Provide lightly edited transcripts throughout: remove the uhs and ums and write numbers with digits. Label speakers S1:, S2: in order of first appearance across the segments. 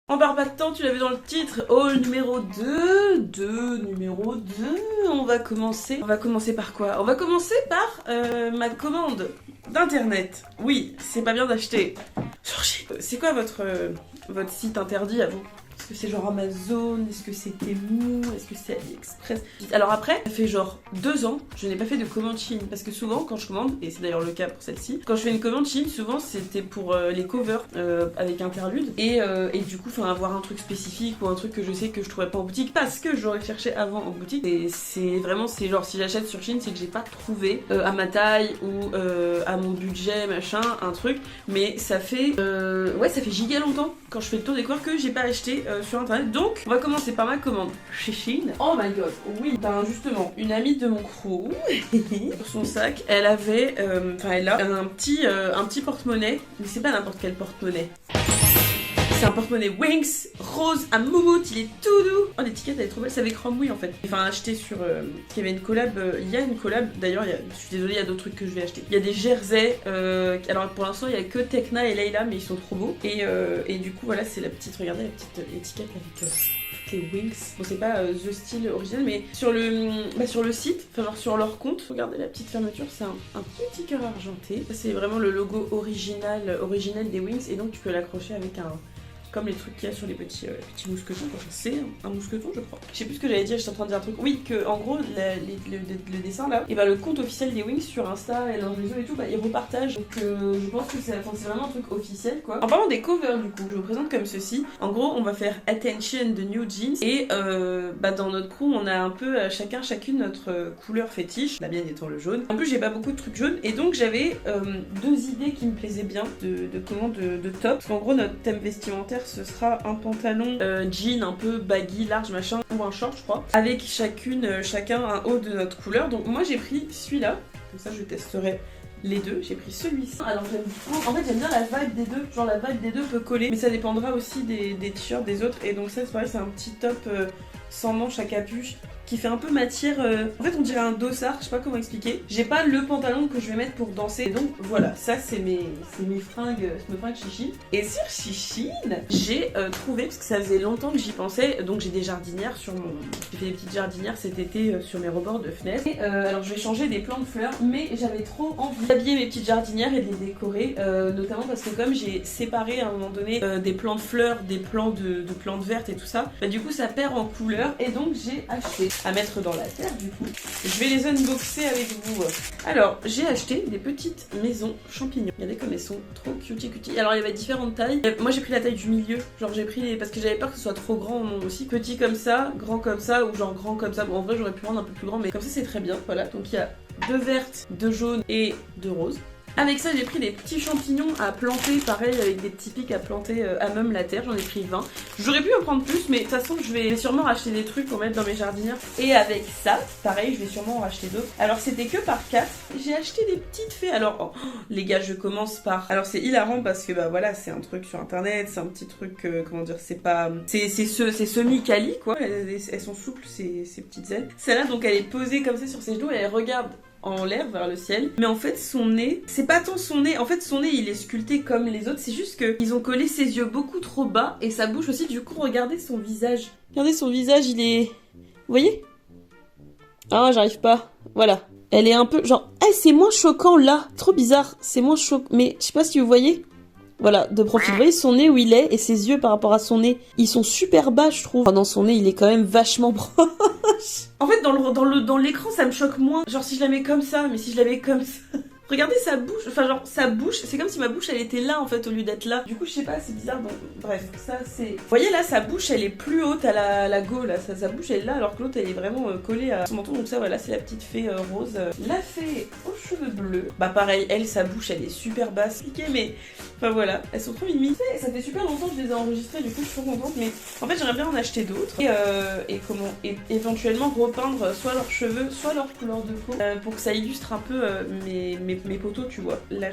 S1: En barre pas de temps, tu l'avais dans le titre. Haul numéro 2. Numéro 2. On va commencer. On va commencer par quoi? On va commencer par ma commande d'internet. Oui, c'est pas bien d'acheter sur Chine. C'est quoi votre site interdit à vous? Est-ce que c'est genre Amazon? Est-ce que c'est Temu? Est-ce que c'est AliExpress? Alors après, ça fait genre 2 ans, je n'ai pas fait de commande Chine. Parce que souvent, quand je commande, et c'est d'ailleurs le cas pour celle-ci, quand je fais une commande Chine, souvent c'était pour les covers avec interlude. Et du coup, enfin, avoir un truc spécifique ou un truc que je sais que je trouverais pas en boutique parce que j'aurais cherché avant en boutique. Et c'est vraiment, c'est genre si j'achète sur Chine, c'est que j'ai pas trouvé à ma taille ou à mon budget, machin, un truc. Mais ça fait, ça fait giga longtemps quand je fais le tour des couverts que j'ai pas acheté sur internet. Donc on va commencer par ma commande chez Chine. Oh my god, oui, ben justement, une amie de mon crew, sur son sac, elle avait, elle a un petit porte-monnaie, mais c'est pas n'importe quel porte-monnaie. C'est un porte-monnaie Wings, rose, à moumoute, il est tout doux. Oh, l'étiquette elle est trop belle, c'est avec Romwe en fait. Enfin, acheté sur. Il y avait une collab, il y a une collab, d'ailleurs, je suis désolée, il y a d'autres trucs que je vais acheter. Il y a des jerseys, alors pour l'instant, il y a que Tekna et Layla, mais ils sont trop beaux. Et du coup, voilà, c'est la petite, regardez la petite étiquette avec toutes les Wings. Bon, c'est pas The Style original, mais sur le site, enfin, genre sur leur compte, regardez la petite fermeture, c'est un petit cœur argenté. Ça, c'est vraiment le logo original des Wings, et donc tu peux l'accrocher avec comme les trucs qu'il y a sur les petits mousquetons, quoi. C'est un mousqueton, je crois. Je sais plus ce que j'allais dire, j'étais en train de dire un truc. Oui, que en gros, le dessin là, et bah le compte officiel des Wings sur Insta et leurs réseaux et tout, bah ils repartagent. Donc je pense que c'est vraiment un truc officiel, quoi. En parlant des covers, du coup, je vous présente comme ceci. En gros, on va faire Attention de New Jeans. Et dans notre crew, on a un peu chacune notre couleur fétiche. La mienne étant le jaune. En plus, j'ai pas beaucoup de trucs jaunes. Et donc, j'avais 2 idées qui me plaisaient bien de top. Parce qu'en gros, notre thème vestimentaire, ce sera un pantalon jean un peu baggy, large, machin, ou un short, je crois, avec chacun un haut de notre couleur. Donc moi j'ai pris celui-là, comme ça je testerai les deux. J'ai pris celui-ci. Alors j'aime bien la vibe des deux, genre la vibe des deux peut coller, mais ça dépendra aussi des t-shirts des autres. Et donc ça c'est pareil, c'est un petit top sans manche à capuche qui fait un peu matière, en fait on dirait un dossard, je sais pas comment expliquer. J'ai pas le pantalon que je vais mettre pour danser, donc voilà, ça c'est mes fringues chichi. Et sur Chichine, j'ai trouvé, parce que ça faisait longtemps que j'y pensais, donc j'ai des jardinières j'ai fait des petites jardinières cet été sur mes rebords de fenêtre. Et alors je vais changer des plants de fleurs, mais j'avais trop envie d'habiller mes petites jardinières et de les décorer, notamment parce que comme j'ai séparé à un moment donné des plants de fleurs, des plants de plantes vertes et tout ça, bah du coup ça perd en couleur, et donc j'ai acheté à mettre dans la terre du coup. Je vais les unboxer avec vous. Alors, j'ai acheté des petites maisons champignons. Regardez comme elles sont trop cutie. Alors, il y avait différentes tailles. Moi, j'ai pris la taille du milieu. Genre, j'ai pris parce que j'avais peur que ce soit trop grand aussi. Petit comme ça, grand comme ça, ou genre grand comme ça. Bon, en vrai, j'aurais pu prendre un peu plus grand, mais comme ça, c'est très bien. Voilà. Donc, il y a 2 vertes, 2 jaunes et 2 roses. Avec ça, j'ai pris des petits champignons à planter, pareil, avec des petits pics à planter à même la terre. J'en ai pris 20. J'aurais pu en prendre plus, mais de toute façon, je vais sûrement racheter des trucs pour mettre dans mes jardinières. Et avec ça, pareil, je vais sûrement en racheter d'autres. Alors, c'était que par 4. J'ai acheté des petites fées. Alors, les gars, je commence par... Alors, c'est hilarant parce que, bah voilà, c'est un truc sur internet, c'est un petit truc, comment dire, c'est pas... C'est semi-cali, quoi. Elles sont souples, ces petites ailes. Celle-là, donc, elle est posée comme ça sur ses genoux et elle regarde en l'air vers le ciel, mais en fait son nez, c'est pas tant son nez, en fait son nez il est sculpté comme les autres, c'est juste que ils ont collé ses yeux beaucoup trop bas et sa bouche aussi. Du coup regardez son visage, il est, vous voyez? Ah j'arrive pas, voilà, elle est un peu genre, c'est moins choquant là, trop bizarre, c'est moins choquant, mais je sais pas si vous voyez. Voilà, de profil. Vous voyez son nez où il est, et ses yeux par rapport à son nez, ils sont super bas, je trouve. Enfin, dans son nez, il est quand même vachement proche. En fait, dans l'écran, ça me choque moins. Genre si je la mets comme ça, mais si je la mets comme ça... Regardez sa bouche, enfin genre sa bouche, c'est comme si ma bouche elle était là en fait au lieu d'être là. Du coup je sais pas, c'est bizarre, donc bref, ça c'est... Vous voyez là, sa bouche elle est plus haute à la go là, sa bouche elle est là alors que l'autre elle est vraiment collée à son menton. Donc ça voilà, c'est la petite fée rose. La fée aux cheveux bleus, bah pareil, elle, sa bouche elle est super basse, mais enfin voilà, elles sont trop mimi. Ça fait super longtemps que je les ai enregistrées, du coup je suis trop contente, mais en fait j'aimerais bien en acheter d'autres et éventuellement repeindre soit leurs cheveux, soit leur couleur de peau pour que ça illustre un peu mes mes poteaux, tu vois. Là,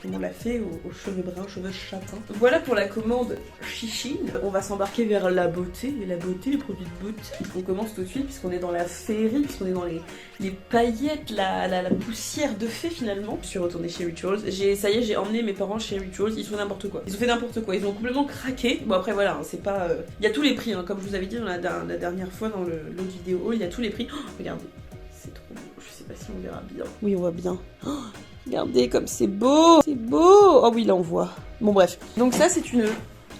S1: comment on l'a fait aux cheveux bruns, aux cheveux châtains. Voilà pour la commande chichine. On va s'embarquer vers la beauté, les produits de beauté. On commence tout de suite puisqu'on est dans la féerie, puisqu'on est dans les paillettes, la poussière de fée finalement. Je suis retournée chez Rituals. Ça y est, j'ai emmené mes parents chez Rituals. Ils font n'importe quoi. Ils ont fait n'importe quoi. Ils ont complètement craqué. Bon après voilà, hein, c'est pas... Il y a tous les prix, hein, comme je vous avais dit dans la dernière fois dans l'autre vidéo. Il y a tous les prix. Oh, regardez, c'est trop beau. Je sais pas si on verra bien. Oui, on voit bien. Oh, regardez comme c'est beau. C'est beau. Oh oui, là on voit. Bon bref. Donc ça c'est une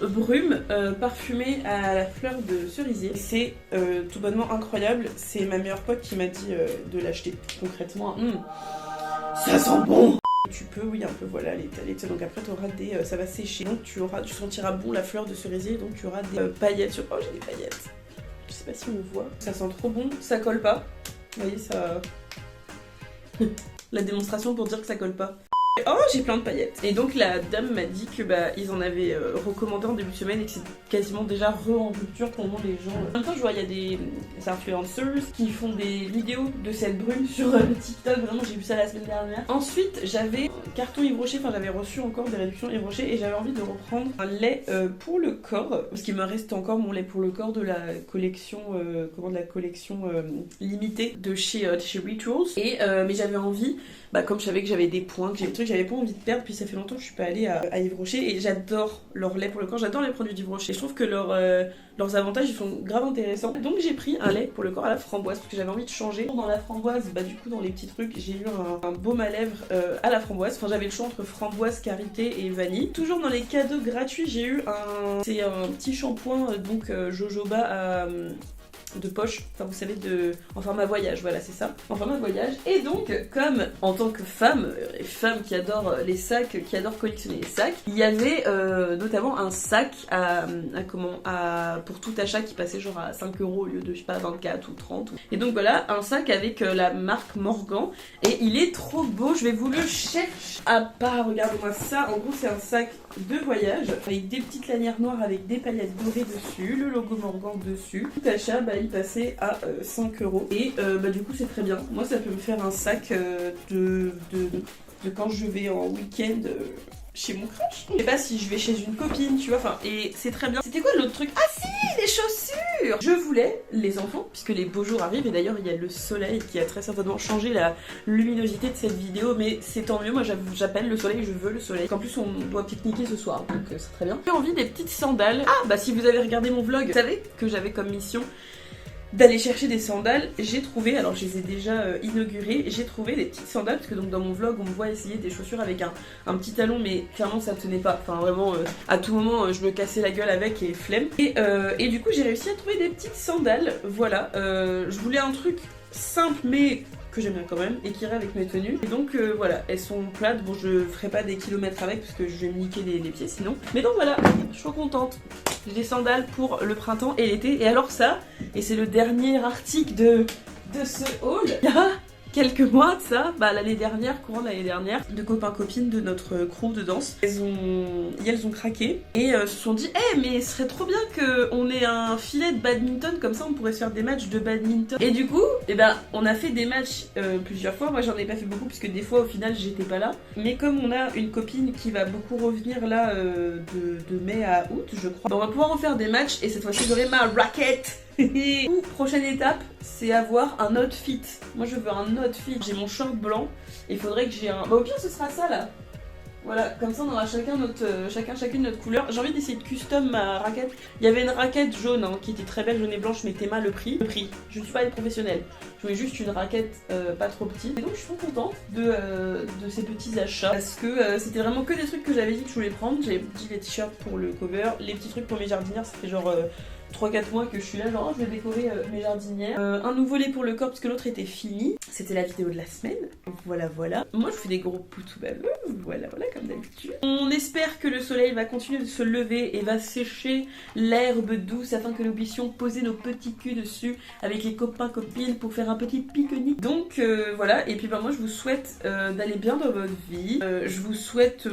S1: brume parfumée à la fleur de cerisier. C'est tout bonnement incroyable. C'est ma meilleure pote qui m'a dit de l'acheter. Concrètement, ça sent bon. Tu peux, oui, un peu, voilà, l'étaler. Donc après, tu auras des... ça va sécher. Donc tu sentiras bon la fleur de cerisier. Donc tu auras des paillettes sur... Oh, j'ai des paillettes. Je sais pas si on voit. Ça sent trop bon. Ça colle pas. Vous voyez, ça... La démonstration pour dire que ça colle pas. Oh, j'ai plein de paillettes. Et donc la dame m'a dit que ils en avaient recommandé en début de semaine et que c'est quasiment déjà en rupture tellement les gens... En même temps, je vois, il y a des influencers qui font des vidéos de cette brume sur TikTok. Vraiment, j'ai vu ça la semaine dernière. Ensuite, j'avais un carton Yves Rocher, j'avais reçu encore des réductions Yves Rocher et j'avais envie de reprendre un lait pour le corps. Parce qu'il me reste encore mon lait pour le corps de la collection, limitée de chez Rituals. Et mais j'avais envie, comme je savais que j'avais des points, que j'avais pas envie de perdre, puis ça fait longtemps que je suis pas allée à Yves Rocher et j'adore leur lait pour le corps, j'adore les produits d'Yves Rocher. Je trouve que leurs avantages ils sont grave intéressants. Donc j'ai pris un lait pour le corps à la framboise parce que j'avais envie de changer. Dans la framboise, du coup dans les petits trucs, j'ai eu un baume à lèvres à la framboise. Enfin j'avais le choix entre framboise, karité et vanille. Toujours dans les cadeaux gratuits, j'ai eu un petit shampoing jojoba de poche, enfin vous savez, en format voyage, voilà c'est ça, en format voyage. Et donc comme en tant que femme, les femmes qui adorent les sacs, qui adorent collectionner les sacs, il y avait notamment un sac pour tout achat qui passait genre à 5 € au lieu de je sais pas 24 ou 30. Et donc voilà, un sac avec la marque Morgan et il est trop beau, je vais vous le chercher. Ah bah regardez-moi ça, en gros c'est un sac de voyage avec des petites lanières noires avec des paillettes dorées dessus, le logo Morgan dessus. Tout achat, il passait à 5 €. Et du coup c'est très bien. Moi ça peut me faire un sac de quand je vais en week-end chez mon crush. Je sais pas si je vais chez une copine, tu vois, enfin, et c'est très bien. C'était quoi l'autre truc? Ah si, les chaussures! Je voulais, les enfants, puisque les beaux jours arrivent, et d'ailleurs il y a le soleil qui a très certainement changé la luminosité de cette vidéo, mais c'est tant mieux, moi j'appelle le soleil, je veux le soleil. En plus on doit pique-niquer ce soir, donc c'est très bien. J'ai envie des petites sandales. Ah si vous avez regardé mon vlog, vous savez que j'avais comme mission d'aller chercher des sandales. J'ai trouvé, alors je les ai déjà inaugurées, j'ai trouvé des petites sandales parce que donc dans mon vlog on me voit essayer des chaussures avec un petit talon mais clairement ça tenait pas, enfin vraiment à tout moment je me cassais la gueule avec et flemme. Et du coup j'ai réussi à trouver des petites sandales, voilà. Je voulais un truc simple mais que j'aime bien quand même et qui irait avec mes tenues. Et donc voilà, elles sont plates. Bon, je ferai pas des kilomètres avec parce que je vais me niquer les pieds sinon. Mais donc voilà, je suis trop contente. J'ai des sandales pour le printemps et l'été. Et alors ça, et c'est le dernier article de ce haul. Il y a quelques mois de ça, l'année dernière, courant de l'année dernière, deux copains-copines de notre crew de danse, elles ont craqué et se sont dit mais ce serait trop bien qu'on ait un filet de badminton, comme ça on pourrait se faire des matchs de badminton. Et du coup, on a fait des matchs plusieurs fois. Moi j'en ai pas fait beaucoup puisque des fois au final j'étais pas là. Mais comme on a une copine qui va beaucoup revenir là de mai à août, je crois, on va pouvoir en faire des matchs et cette fois-ci j'aurai ma raquette. Prochaine étape, c'est avoir un outfit. Moi je veux un outfit. J'ai mon short blanc. Il faudrait que j'ai un... au pire ce sera ça là. Voilà, comme ça on aura chacune notre couleur. J'ai envie d'essayer de custom ma raquette. Il y avait une raquette jaune qui était très belle, jaune et blanche, mais Théma le prix. Je ne suis pas une professionnelle. Je voulais juste une raquette pas trop petite. Et donc je suis trop contente de ces petits achats. Parce que c'était vraiment que des trucs que j'avais dit que je voulais prendre. J'ai dit les t-shirts pour le cover, les petits trucs pour mes jardinières, ça fait genre 3-4 mois que je suis là, genre je vais décorer mes jardinières. Un nouveau lait pour le corps parce que l'autre était fini. C'était la vidéo de la semaine. Voilà. Moi je fais des gros poutous babeux. Voilà, comme d'habitude. On espère que le soleil va continuer de se lever et va sécher l'herbe douce afin que nous puissions poser nos petits culs dessus avec les copains-copines pour faire un petit pique-nique. Donc voilà, et puis moi je vous souhaite d'aller bien dans votre vie. Je vous souhaite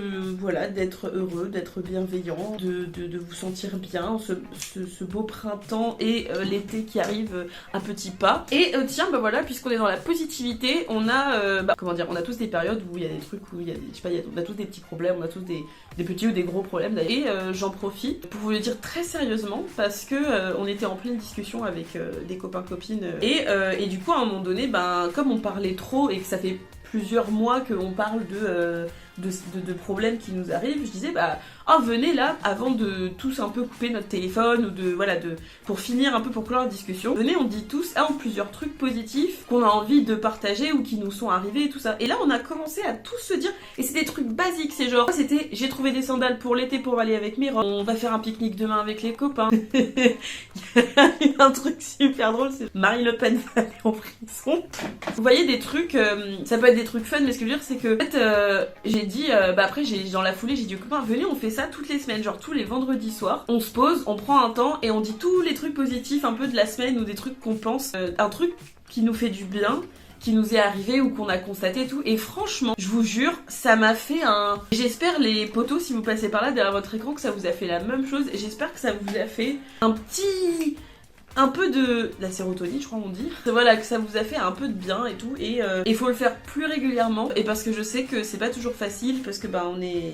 S1: d'être heureux, d'être bienveillant, de vous sentir bien ce beau printemps et l'été qui arrive à petits pas. Et tiens, bah voilà, puisqu'on est dans la positivité, on a, comment dire, on a tous des périodes où il y a des trucs où il y a des, je sais pas, on a tous des petits problèmes, on a tous des petits ou des gros problèmes d'ailleurs. Et j'en profite pour vous le dire très sérieusement parce que on était en pleine discussion avec des copains-copines et du coup à un moment donné, ben comme on parlait trop et que ça fait plusieurs mois qu'on parle de problèmes qui nous arrivent, je disais bah oh venez là avant de tous un peu couper notre téléphone ou de voilà pour finir un peu pour clore la discussion, venez on dit tous un ou plusieurs trucs positifs qu'on a envie de partager ou qui nous sont arrivés et tout ça. Et là on a commencé à tous se dire, et c'est des trucs basiques, c'est genre c'était j'ai trouvé des sandales pour l'été pour aller avec mes robes, on va faire un pique-nique demain avec les copains. Il y a un truc super drôle, c'est Marine Le Pen va aller en prison. Vous voyez des trucs, ça peut être des trucs fun, mais ce que je veux dire c'est que en fait j'ai dit, bah après dans la foulée j'ai dit aux copains venez on fait ça toutes les semaines, genre tous les vendredis soirs, on se pose, on prend un temps et on dit tous les trucs positifs un peu de la semaine ou des trucs qu'on pense, un truc qui nous fait du bien, qui nous est arrivé ou qu'on a constaté et tout. Et franchement, je vous jure, ça m'a fait un... J'espère les potos, si vous passez par là derrière votre écran, que ça vous a fait la même chose. J'espère que ça vous a fait un peu de la sérotonine, je crois on dit. Voilà, que ça vous a fait un peu de bien et tout. Et il faut le faire plus régulièrement. Et parce que je sais que c'est pas toujours facile, parce que bah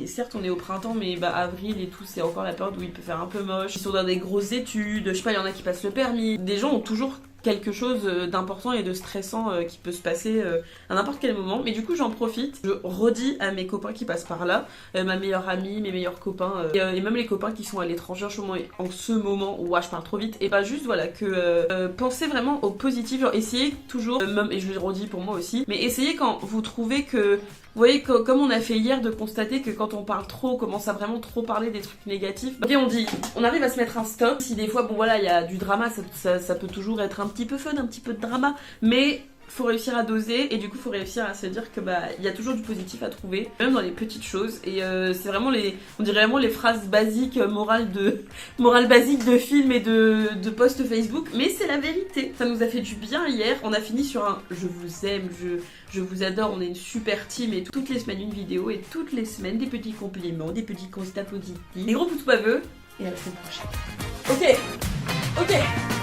S1: certes on est au printemps, mais bah avril et tout, c'est encore la période où il peut faire un peu moche. Ils sont dans des grosses études, je sais pas, il y en a qui passent le permis. Des gens ont toujours quelque chose d'important et de stressant qui peut se passer à n'importe quel moment. Mais du coup j'en profite, je redis à mes copains qui passent par là, ma meilleure amie, mes meilleurs copains et même les copains qui sont à l'étranger en ce moment, ouah je parle trop vite, et pas juste voilà que pensez vraiment au positif, genre essayez toujours, même, et je le redis pour moi aussi, mais essayez quand vous trouvez que vous voyez, comme on a fait hier, de constater que quand on parle trop, on commence à vraiment trop parler des trucs négatifs. Ok, on arrive à se mettre un stop. Si des fois, bon voilà, il y a du drama, ça peut toujours être un petit peu fun, un petit peu de drama, mais faut réussir à doser et du coup faut réussir à se dire que bah il y a toujours du positif à trouver, même dans les petites choses. Et c'est vraiment on dirait vraiment les phrases basiques, morale basique de films et de posts Facebook, mais c'est la vérité. Ça nous a fait du bien hier. On a fini sur un je vous aime, je vous adore, on est une super team et toutes les semaines une vidéo et toutes les semaines des petits compliments, des petits constats positifs, des gros pouces baveux et à la semaine prochaine. Ok.